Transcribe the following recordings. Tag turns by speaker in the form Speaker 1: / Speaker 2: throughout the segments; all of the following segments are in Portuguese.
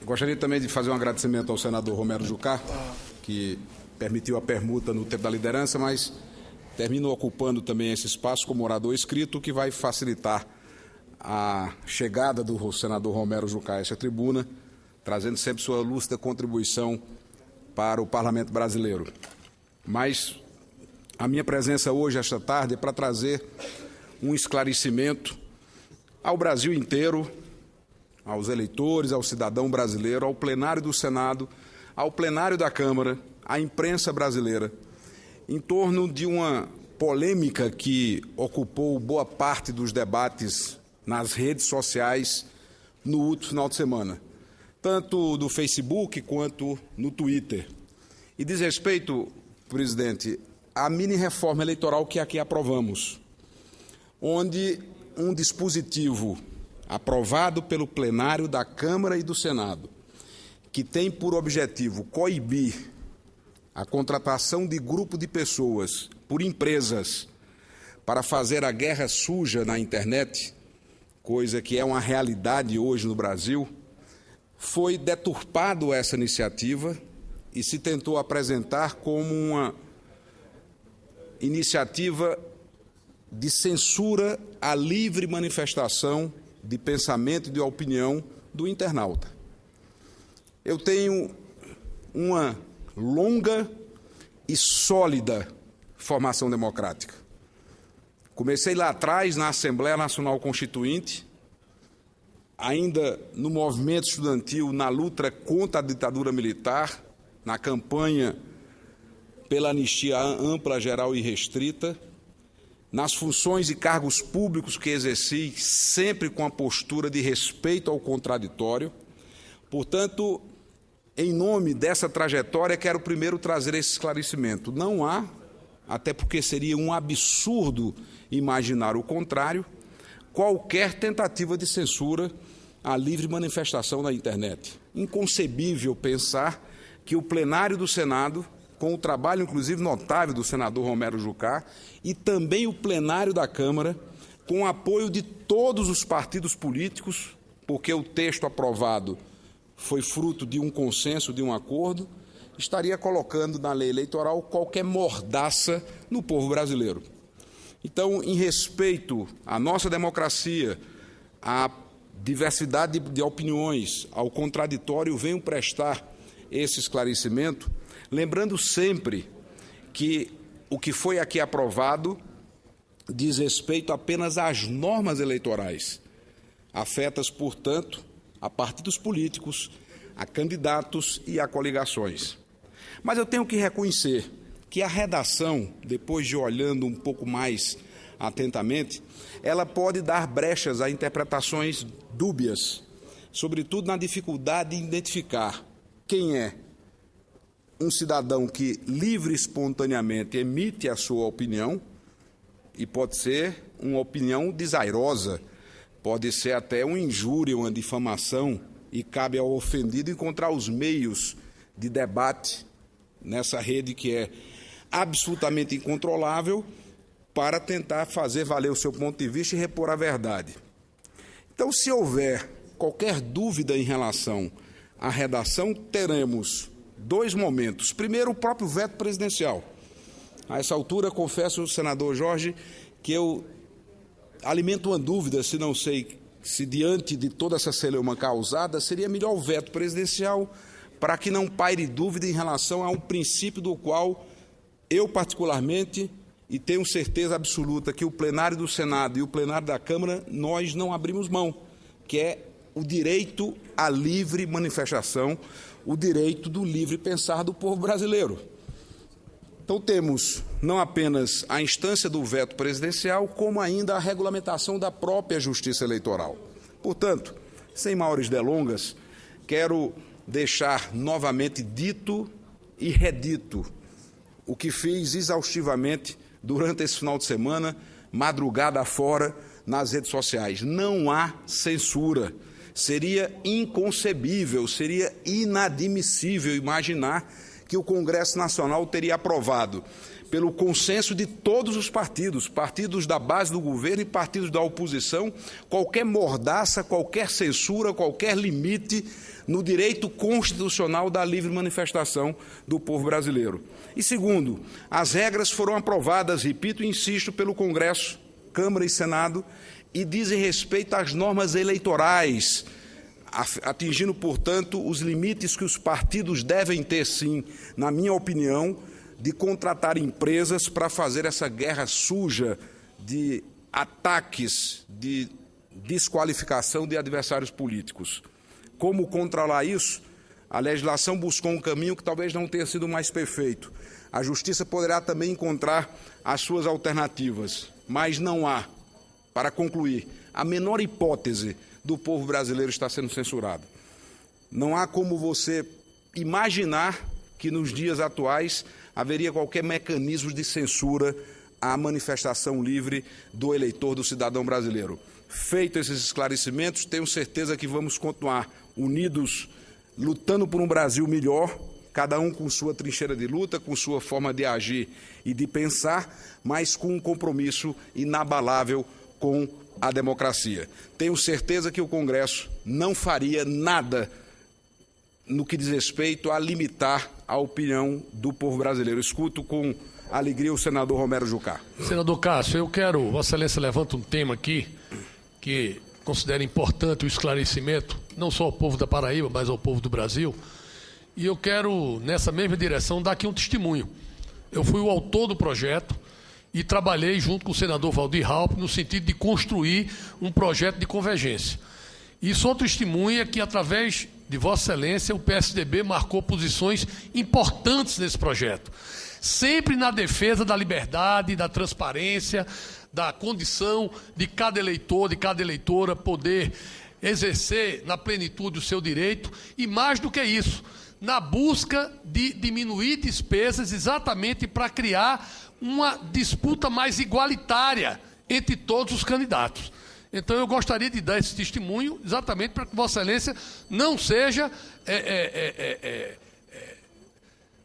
Speaker 1: Gostaria também de fazer um agradecimento ao senador Romero Jucá, que permitiu a permuta no tempo da liderança, mas termina ocupando também esse espaço como orador escrito, que vai facilitar a chegada do senador Romero Jucá a essa tribuna, trazendo sempre sua lúcida contribuição para o Parlamento brasileiro. Mas a minha presença hoje, esta tarde, é para trazer um esclarecimento ao Brasil inteiro, aos eleitores, ao cidadão brasileiro, ao plenário do Senado, ao plenário da Câmara, à imprensa brasileira, em torno de uma polêmica que ocupou boa parte dos debates nas redes sociais no último final de semana, tanto do Facebook quanto no Twitter. E diz respeito, presidente, à mini-reforma eleitoral que aqui aprovamos, onde um dispositivo aprovado pelo plenário da Câmara e do Senado, que tem por objetivo coibir a contratação de grupo de pessoas por empresas para fazer a guerra suja na internet, coisa que é uma realidade hoje no Brasil, foi deturpado essa iniciativa e se tentou apresentar como uma iniciativa de censura à livre manifestação de pensamento e de opinião do internauta. Eu tenho uma longa e sólida formação democrática. Comecei lá atrás, na Assembleia Nacional Constituinte, ainda no movimento estudantil, na luta contra a ditadura militar, na campanha pela anistia ampla, geral e restrita, nas funções e cargos públicos que exerci, sempre com a postura de respeito ao contraditório. Portanto, em nome dessa trajetória, quero primeiro trazer esse esclarecimento. Não há, até porque seria um absurdo imaginar o contrário, qualquer tentativa de censura à livre manifestação na internet. Inconcebível pensar que o plenário do Senado, com o trabalho, inclusive, notável do senador Romero Jucá, e também o plenário da Câmara, com o apoio de todos os partidos políticos, porque o texto aprovado foi fruto de um consenso, de um acordo, estaria colocando na lei eleitoral qualquer mordaça no povo brasileiro. Então, em respeito à nossa democracia, à diversidade de opiniões, ao contraditório, venho prestar esse esclarecimento, lembrando sempre que o que foi aqui aprovado diz respeito apenas às normas eleitorais, afetas, portanto, a partidos políticos, a candidatos e a coligações. Mas eu tenho que reconhecer que a redação, depois de olhando um pouco mais atentamente, ela pode dar brechas a interpretações dúbias, sobretudo na dificuldade de identificar quem é um cidadão que livre e espontaneamente emite a sua opinião, e pode ser uma opinião desairosa, pode ser até uma injúria, uma difamação, e cabe ao ofendido encontrar os meios de debate nessa rede que é absolutamente incontrolável para tentar fazer valer o seu ponto de vista e repor a verdade. Então, se houver qualquer dúvida em relação à redação, teremos dois momentos. Primeiro, o próprio veto presidencial. A essa altura, confesso, senador Jorge, que eu alimento uma dúvida, se não sei se diante de toda essa celeuma causada, seria melhor o veto presidencial para que não paire dúvida em relação a um princípio do qual eu, particularmente, e tenho certeza absoluta que o plenário do Senado e o plenário da Câmara, nós não abrimos mão, que é o direito à livre manifestação, o direito do livre pensar do povo brasileiro. Então temos não apenas a instância do veto presidencial, como ainda a regulamentação da própria Justiça Eleitoral. Portanto, sem maiores delongas, quero deixar novamente dito e redito o que fiz exaustivamente durante esse final de semana, madrugada afora, nas redes sociais. Não há censura. Seria inconcebível, seria inadmissível imaginar que o Congresso Nacional teria aprovado, pelo consenso de todos os partidos, partidos da base do governo e partidos da oposição, qualquer mordaça, qualquer censura, qualquer limite no direito constitucional da livre manifestação do povo brasileiro. E segundo, as regras foram aprovadas, repito e insisto, pelo Congresso, Câmara e Senado, e dizem respeito às normas eleitorais, atingindo, portanto, os limites que os partidos devem ter, sim, na minha opinião, de contratar empresas para fazer essa guerra suja de ataques, de desqualificação de adversários políticos. Como controlar isso? A legislação buscou um caminho que talvez não tenha sido mais perfeito. A Justiça poderá também encontrar as suas alternativas, mas não há, para concluir, a menor hipótese do povo brasileiro estar sendo censurado. Não há como você imaginar que nos dias atuais haveria qualquer mecanismo de censura à manifestação livre do eleitor, do cidadão brasileiro. Feitos esses esclarecimentos, tenho certeza que vamos continuar unidos, lutando por um Brasil melhor, cada um com sua trincheira de luta, com sua forma de agir e de pensar, mas com um compromisso inabalável com a democracia. Tenho certeza que o Congresso não faria nada no que diz respeito a limitar a opinião do povo brasileiro. Escuto com alegria o senador Romero Jucá.
Speaker 2: Senador Cássio, Vossa Excelência levanta um tema aqui que considero importante o esclarecimento, não só ao povo da Paraíba, mas ao povo do Brasil. E eu quero, nessa mesma direção, dar aqui um testemunho. Eu fui o autor do projeto e trabalhei junto com o senador Valdir Raupp no sentido de construir um projeto de convergência. E sou testemunha que, através de Vossa Excelência, o PSDB marcou posições importantes nesse projeto, sempre na defesa da liberdade, da transparência, da condição de cada eleitor, de cada eleitora poder exercer na plenitude o seu direito e, mais do que isso, na busca de diminuir despesas exatamente para criar uma disputa mais igualitária entre todos os candidatos. Então, eu gostaria de dar esse testemunho exatamente para que Vossa Excelência não seja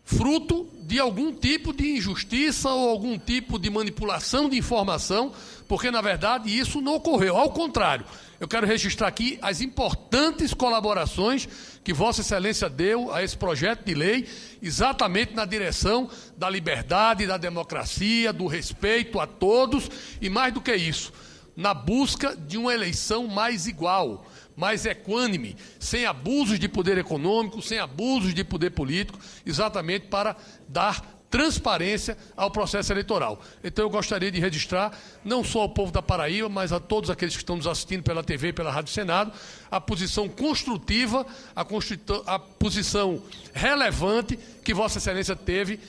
Speaker 2: fruto de algum tipo de injustiça ou algum tipo de manipulação de informação, porque, na verdade, isso não ocorreu. Ao contrário, eu quero registrar aqui as importantes colaborações que Vossa Excelência deu a esse projeto de lei, exatamente na direção da liberdade, da democracia, do respeito a todos e, mais do que isso, na busca de uma eleição mais igual, mais equânime, sem abusos de poder econômico, sem abusos de poder político, exatamente para dar transparência ao processo eleitoral. Então eu gostaria de registrar, não só ao povo da Paraíba, mas a todos aqueles que estão nos assistindo pela TV e pela Rádio Senado, a posição construtiva, a posição relevante que Vossa Excelência teve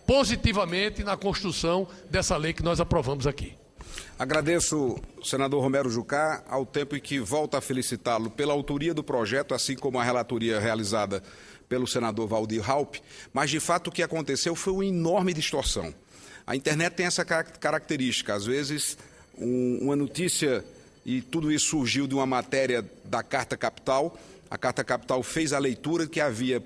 Speaker 2: positivamente na construção dessa lei que nós aprovamos aqui.
Speaker 1: Agradeço, senador Romero Jucá, ao tempo em que volto a felicitá-lo pela autoria do projeto, assim como a relatoria realizada pelo senador Valdir Raupp, mas, de fato, o que aconteceu foi uma enorme distorção. A internet tem essa característica. Às vezes, uma notícia, e tudo isso surgiu de uma matéria da Carta Capital, a Carta Capital fez a leitura que havia,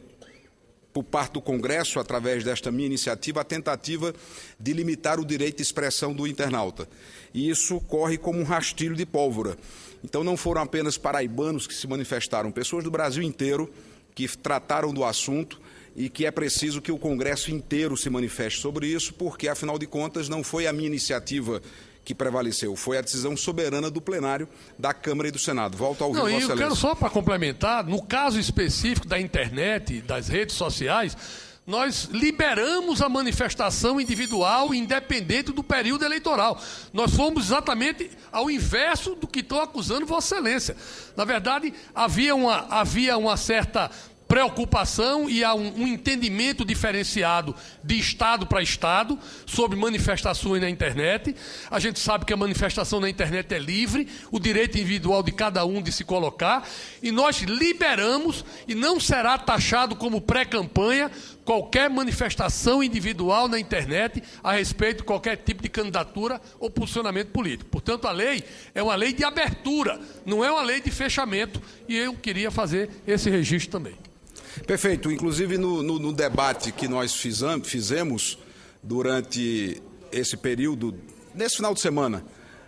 Speaker 1: por parte do Congresso, através desta minha iniciativa, a tentativa de limitar o direito de expressão do internauta. E isso corre como um rastilho de pólvora. Então, não foram apenas paraibanos que se manifestaram, pessoas do Brasil inteiro que trataram do assunto e que é preciso que o Congresso inteiro se manifeste sobre isso, porque, afinal de contas, não foi a minha iniciativa que prevaleceu, foi a decisão soberana do plenário da Câmara e do Senado. Volto ao ouvir Vossa Excelência.
Speaker 2: Eu quero só para complementar, no caso específico da internet, das redes sociais, nós liberamos a manifestação individual independente do período eleitoral. Nós fomos exatamente ao inverso do que estão acusando Vossa Excelência. Na verdade, havia uma certa preocupação e há um entendimento diferenciado de Estado para Estado sobre manifestações na internet. A gente sabe que a manifestação na internet é livre, o direito individual de cada um de se colocar, e nós liberamos, e não será taxado como pré-campanha, qualquer manifestação individual na internet a respeito de qualquer tipo de candidatura ou posicionamento político. Portanto, a lei é uma lei de abertura, não é uma lei de fechamento, e eu queria fazer esse registro também.
Speaker 1: Perfeito. Inclusive, no debate que nós fizemos durante esse período, nesse final de semana,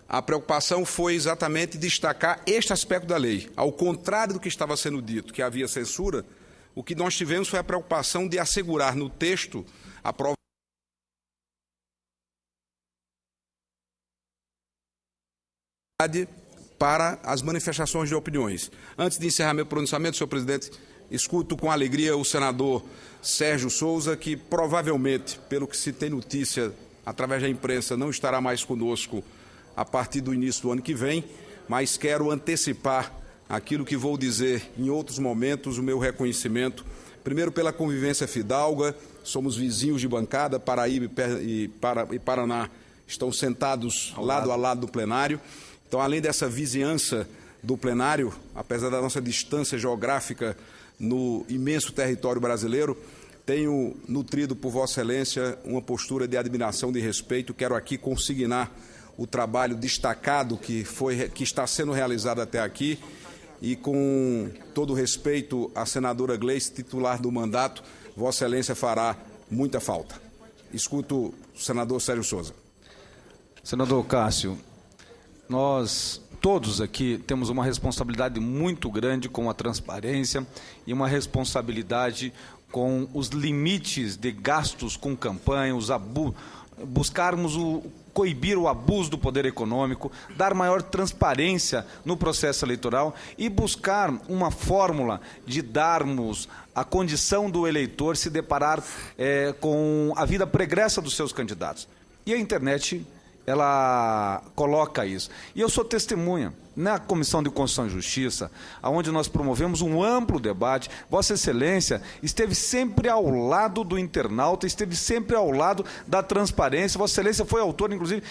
Speaker 1: a preocupação foi exatamente destacar este aspecto da lei. Ao contrário do que estava sendo dito, que havia censura, o que nós tivemos foi a preocupação de assegurar no texto a prova para as manifestações de opiniões. Antes de encerrar meu pronunciamento, senhor presidente, escuto com alegria o senador Sérgio Souza, que provavelmente, pelo que se tem notícia através da imprensa, não estará mais conosco a partir do início do ano que vem, mas quero antecipar aquilo que vou dizer em outros momentos, o meu reconhecimento, primeiro pela convivência fidalga, somos vizinhos de bancada, Paraíba e Paraná estão sentados lado a lado do plenário. Então, além dessa vizinhança do plenário, apesar da nossa distância geográfica no imenso território brasileiro, tenho nutrido por Vossa Excelência uma postura de admiração, de respeito. Quero aqui consignar o trabalho destacado que está sendo realizado até aqui e, com todo respeito à senadora Gleice, titular do mandato, Vossa Excelência fará muita falta. Escuto o senador Sérgio Souza.
Speaker 3: Senador Cássio, nós todos aqui temos uma responsabilidade muito grande com a transparência e uma responsabilidade com os limites de gastos com campanha, buscarmos coibir o abuso do poder econômico, dar maior transparência no processo eleitoral e buscar uma fórmula de darmos a condição do eleitor se deparar com a vida pregressa dos seus candidatos. E a internet, ela coloca isso. E eu sou testemunha. Na Comissão de Constituição e Justiça, onde nós promovemos um amplo debate, Vossa Excelência esteve sempre ao lado do internauta, esteve sempre ao lado da transparência. Vossa Excelência foi autor, inclusive,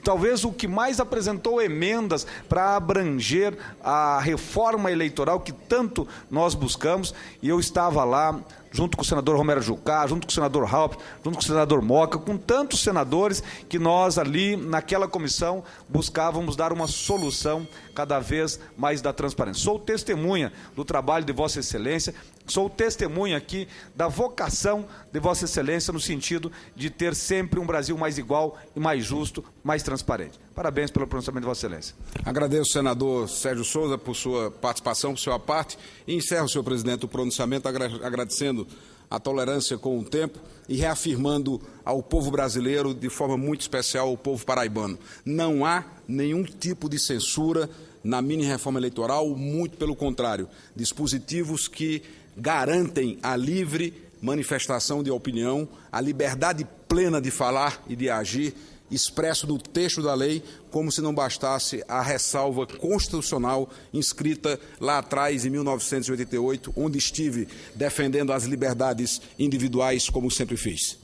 Speaker 3: talvez o que mais apresentou emendas para abranger a reforma eleitoral que tanto nós buscamos, e eu estava lá junto com o senador Romero Jucá, junto com o senador Halpe, junto com o senador Moca, com tantos senadores que nós ali, naquela comissão, buscávamos dar uma solução cada vez mais da transparência. Sou testemunha do trabalho de Vossa Excelência, sou testemunha aqui da vocação de Vossa Excelência no sentido de ter sempre um Brasil mais igual e mais justo, mais transparente. Parabéns pelo pronunciamento de Vossa Excelência.
Speaker 1: Agradeço, senador Sérgio Souza, por sua participação, por sua parte, e encerro, senhor presidente, o pronunciamento agradecendo a tolerância com o tempo e reafirmando ao povo brasileiro, de forma muito especial ao povo paraibano, não há nenhum tipo de censura na mini-reforma eleitoral, muito pelo contrário, dispositivos que garantem a livre manifestação de opinião, a liberdade plena de falar e de agir, expresso no texto da lei, como se não bastasse a ressalva constitucional inscrita lá atrás, em 1988, onde estive defendendo as liberdades individuais, como sempre fiz.